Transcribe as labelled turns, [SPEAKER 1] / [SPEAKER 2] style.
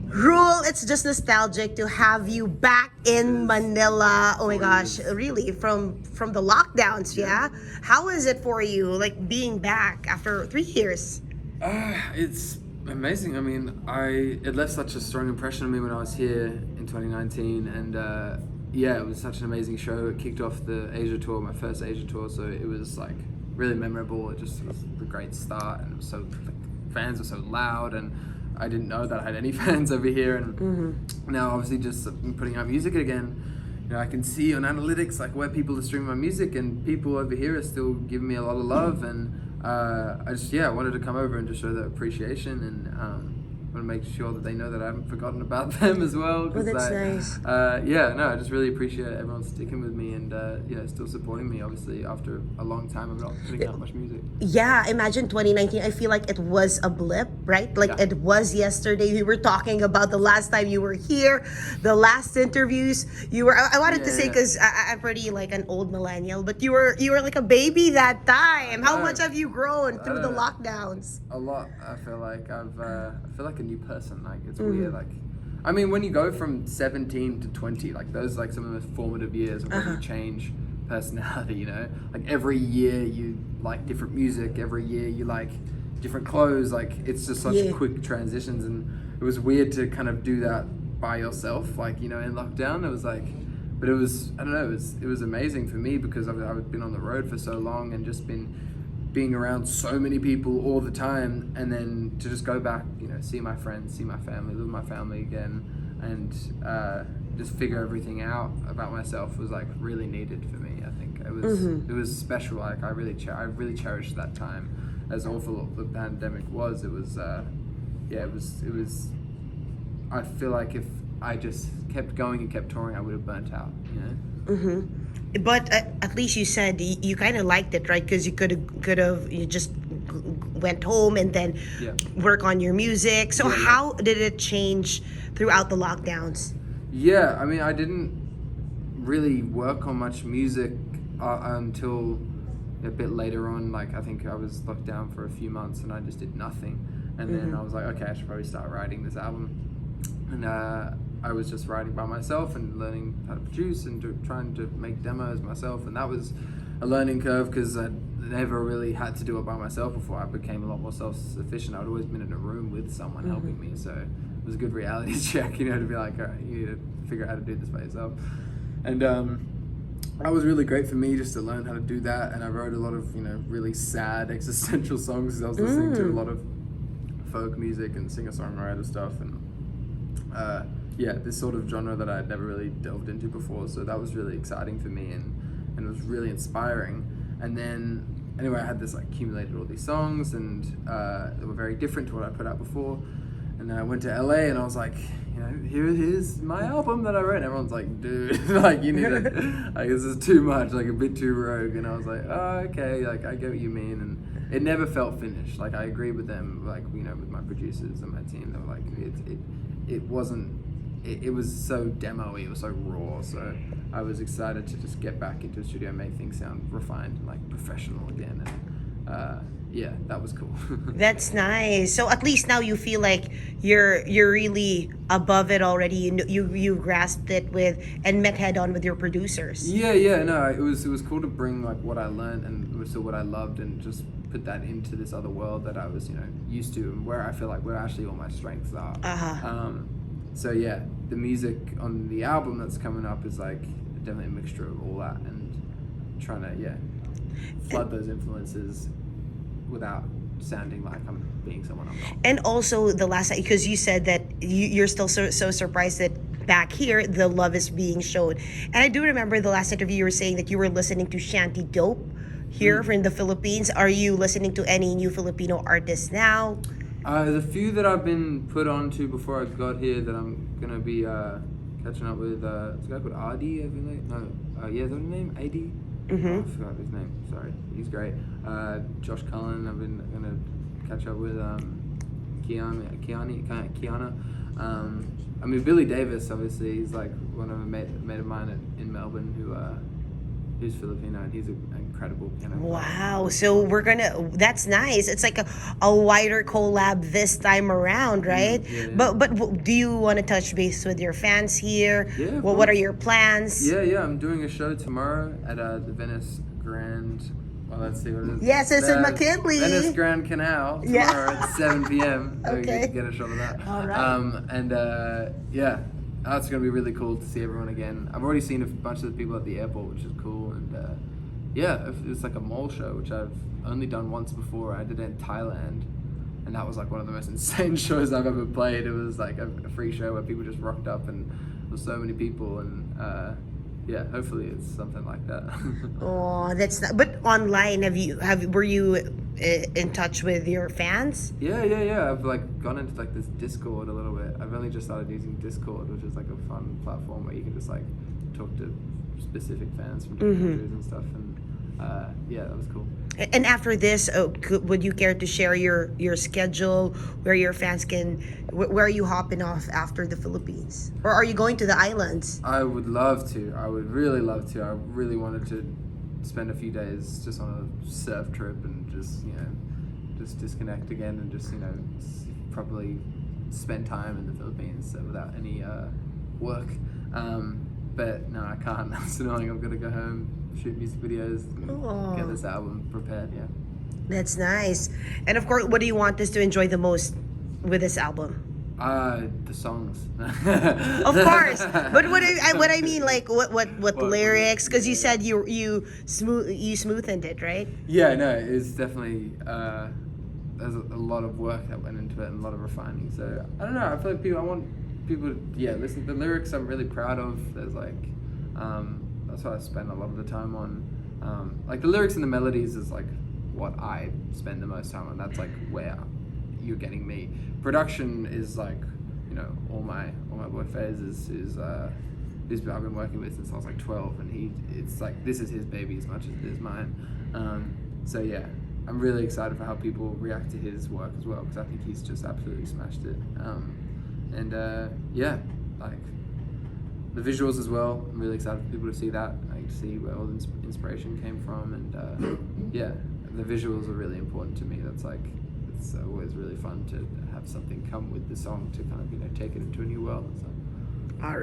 [SPEAKER 1] Ruel, it's just nostalgic to have you back in Manila. Oh my gosh, really? From the lockdowns, yeah? How is it for you, like being back after 3 years?
[SPEAKER 2] It's amazing. I mean, it left such a strong impression on me when I was here in 2019, and yeah, it was such an amazing show. It kicked off the Asia tour, my first Asia tour, so it was like really memorable. It just was a great start, and it was so like, fans were so loud, and I didn't know that I had any fans over here, and now obviously just putting out music again. You know, I can see on analytics like where people are streaming my music, and people over here are still giving me a lot of love, and I wanted to come over and just show that appreciation, and want to make sure that they know that I haven't forgotten about them as well.
[SPEAKER 1] Oh, that's nice.
[SPEAKER 2] I just really appreciate everyone sticking with me and still supporting me. Obviously, after a long time of not putting out much music.
[SPEAKER 1] Yeah, imagine 2019. I feel like it was a blip, right? Like
[SPEAKER 2] Yeah.
[SPEAKER 1] it was yesterday. We were talking about the last time you were here, the last interviews you were. I wanted to say
[SPEAKER 2] Yeah.
[SPEAKER 1] because I'm pretty like an old millennial, but you were like a baby that time. How
[SPEAKER 2] know.
[SPEAKER 1] much have you grown through the
[SPEAKER 2] know.
[SPEAKER 1] lockdowns?
[SPEAKER 2] A lot. I feel like I feel like a new person. Like it's weird. Like, I mean, when you go from 17 to 20, like those like some of the most formative years of when you change personality. You know, like every year you like different music. Every year you like different clothes. Like it's just such
[SPEAKER 1] Yeah.
[SPEAKER 2] quick transitions, and it was weird to kind of do that by yourself. Like in lockdown, it was like. But it was, I don't know, it was amazing for me because I've been on the road for so long and just been being around so many people all the time, and then to just go back, see my friends, see my family, live with my family again, and just figure everything out about myself was like really needed for me. I think it was special. Like I really cherished that time. As awful the pandemic was, it was it was. I feel like if I just kept going and kept touring, I would have burnt out.
[SPEAKER 1] But at least you said you kind of liked it, right? Because you could have you just went home and then
[SPEAKER 2] Yeah.
[SPEAKER 1] work on your music. So
[SPEAKER 2] Yeah.
[SPEAKER 1] how did it change throughout the lockdowns?
[SPEAKER 2] Yeah, I mean, I didn't really work on much music until a bit later on. Like, I think I was locked down for a few months and I just did nothing. And then I was like, okay, I should probably start writing this album. And I was just writing by myself and learning how to produce and trying to make demos myself. And that was a learning curve because I never really had to do it by myself before. I became a lot more self-sufficient. I'd always been in a room with someone helping me. So it was a good reality check, to be like, all right, you need to figure out how to do this by yourself. And that was really great for me just to learn how to do that. And I wrote a lot of, really sad existential songs. I was listening to a lot of folk music and singer-songwriter stuff. And this sort of genre that I'd never really delved into before. So that was really exciting for me and it was really inspiring. And then, anyway, I had this accumulated all these songs and they were very different to what I put out before. And then I went to LA and I was like, here's my album that I wrote. And everyone's like, dude, like you need to, like this is too much, like a bit too rogue. And I was like, oh, okay, like I get what you mean. And it never felt finished. Like I agreed with them, like, with my producers and my team. They were like, it wasn't, it was so demo-y, it was so raw. So I was excited to just get back into a studio and make things sound refined and like professional again. And that was cool.
[SPEAKER 1] That's nice. So at least now you feel like you're really above it already. You grasped it with and met head on with your producers.
[SPEAKER 2] No, it was cool to bring like what I learned and also what I loved and just put that into this other world that I was used to and where I feel like where actually all my strengths are. So yeah, the music on the album that's coming up is like definitely a mixture of all that and trying to flood those influences without sounding like I'm being someone I'm not.
[SPEAKER 1] And also the last, because you said that you're still so surprised that back here the love is being shown. And I do remember the last interview you were saying that you were listening to Shanty Dope here from the Philippines. Are you listening to any new Filipino artists now?
[SPEAKER 2] There's a few that I've been put on to before I got here that I'm gonna be catching up with. There's a guy called Adi, I think. Is that his name? Adi? Oh, I forgot his name. Sorry, he's great. Josh Cullen, I've been gonna catch up with. Kiana. I mean, Billy Davis, obviously, he's like one of a mate of mine in Melbourne who who's Filipino, and he's an incredible piano player.
[SPEAKER 1] Wow. So that's nice. It's like a wider collab this time around, right?
[SPEAKER 2] Yeah, yeah.
[SPEAKER 1] But do you want to touch base with your fans here?
[SPEAKER 2] Yeah, of
[SPEAKER 1] What are
[SPEAKER 2] course.
[SPEAKER 1] your plans?
[SPEAKER 2] Yeah, I'm doing a show tomorrow at the Venice Grand. Well, let's see what it is.
[SPEAKER 1] Yes, it's in McKinley.
[SPEAKER 2] Venice Grand Canal
[SPEAKER 1] Yeah.
[SPEAKER 2] tomorrow at 7 p.m. So
[SPEAKER 1] Okay.
[SPEAKER 2] you get a shot of that.
[SPEAKER 1] All right.
[SPEAKER 2] Yeah, that's gonna be really cool to see everyone again. I've already seen a bunch of the people at the airport, which is cool. And yeah, it's like a mall show, which I've only done once before. I did it in Thailand, and that was like one of the most insane shows I've ever played. It was like a free show where people just rocked up, and there was so many people. And yeah, hopefully it's something like that.
[SPEAKER 1] Oh, that's not. But online, were you in touch with your fans?
[SPEAKER 2] Yeah. I've like gone into like this Discord a little bit. I've only just started using Discord, which is like a fun platform where you can just like talk to specific fans from different countries and stuff. And yeah, that was cool.
[SPEAKER 1] And after this, would you care to share your schedule where your fans can? Where are you hopping off after the Philippines, or are you going to the islands?
[SPEAKER 2] I would love to. I would really love to. I really wanted to spend a few days just on a surf trip and just just disconnect again and just probably spend time in the Philippines without any work. But no, I can't. That's annoying. I'm gonna go home, shoot music videos, and get this album prepared. Yeah.
[SPEAKER 1] That's nice. And of course, what do you want us to enjoy the most with this album?
[SPEAKER 2] The songs.
[SPEAKER 1] Of course, but what I mean, like what lyrics? Because you said you smoothened it, right?
[SPEAKER 2] Yeah, no, it's definitely there's a lot of work that went into it and a lot of refining. So I don't know. I feel like I want people to listen to the lyrics. I'm really proud of. There's like that's what I spend a lot of the time on. Like the lyrics and the melodies is like what I spend the most time on. That's like where you're getting me. Production is like all my boy Fez is who's I've been working with since I was like 12, and it's like this is his baby as much as it is mine. So yeah, I'm really excited for how people react to his work as well, because I think he's just absolutely smashed it. Yeah, like the visuals as well. I'm really excited for people to see that, like to see where all the inspiration came from, and yeah, the visuals are really important to me. That's like it's always really fun to have something come with the song to kind of take it into a new world. So.
[SPEAKER 1] All right.